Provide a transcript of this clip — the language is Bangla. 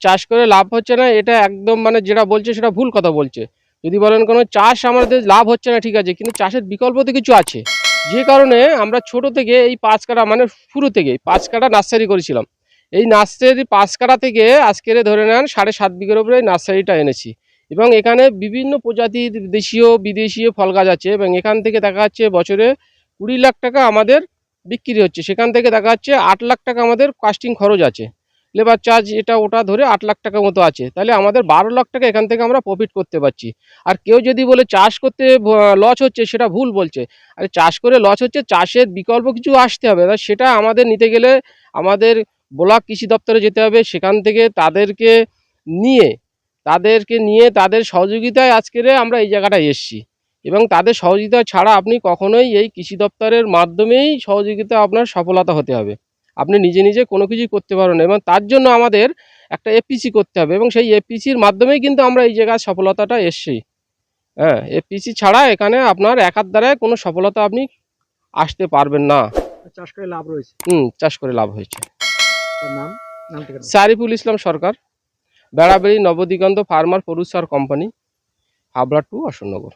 চাষ করে লাভ হচ্ছে না, এটা একদম মানে যেটা বলছে সেটা ভুল কথা বলছে। যদি বলেন কোনো চাষ আমাদের লাভ হচ্ছে না ঠিক আছে, কিন্তু চাষের বিকল্প তো কিছু আছে। যে কারণে আমরা ছোট থেকে এই ৫ কাঠা মানে শুরু থেকেই ৫ কাঠা নার্সারি করেছিলাম। এই নার্সারি ৫ কাঠা থেকে আজকের ধরে নেন ৭.৫ বিঘের উপরে এই নার্সারিটা এনেছি। এবং এখানে বিভিন্ন প্রজাতির দেশীয় বিদেশীয় ফল গাছ আছে, এবং এখান থেকে দেখা যাচ্ছে বছরে ২০ লাখ টাকা আমাদের বিক্রি হচ্ছে। সেখান থেকে দেখা যাচ্ছে ৮ লাখ টাকা আমাদের কাস্টিং খরচ আছে, লেবার চার্জ এটা ওটা ধরে ৮ লাখ টাকা মতো আছে। তাহলে আমাদের ১২ লাখ টাকা এখান থেকে আমরা প্রফিট করতে পারছি। আর কেউ যদি বলে চাষ করতে লস হচ্ছে, সেটা ভুল বলছে। আরে চাষ করে লস হচ্ছে, চাষের বিকল্প কিছু আসতে হবে, এবার সেটা আমাদের নিতে গেলে আমাদের ব্লক কৃষি দপ্তরে যেতে হবে। সেখান থেকে নিয়ে তাদের সহযোগিতায় আজকের আমরা এই জায়গাটায় এসেছি। এবং তাদের সহযোগিতা ছাড়া আপনি কখনোই এই কৃষি দপ্তরের মাধ্যমেই সহযোগিতা আপনার সফলতা হতে হবে। আপনি নিজে নিজে কোনো কিছুই করতে পারবেন না, এবং তার জন্য আমাদের একটা এপিসি করতে হবে, এবং সেই এপিসির মাধ্যমেই কিন্তু আমরা এই জায়গায় সফলতাটা এসেছি। হ্যাঁ, এপিসি ছাড়া এখানে আপনার একার দ্বারায় কোনো সফলতা আপনি আসতে পারবেন না। চাষ করে লাভ রয়েছে। চাষ করে লাভ হয়েছে। নাম নাম ঠিকানা? Sariful Islam Sarkar, Berabere Nabadiganta farmer producer company, Habra to Ashoknagar.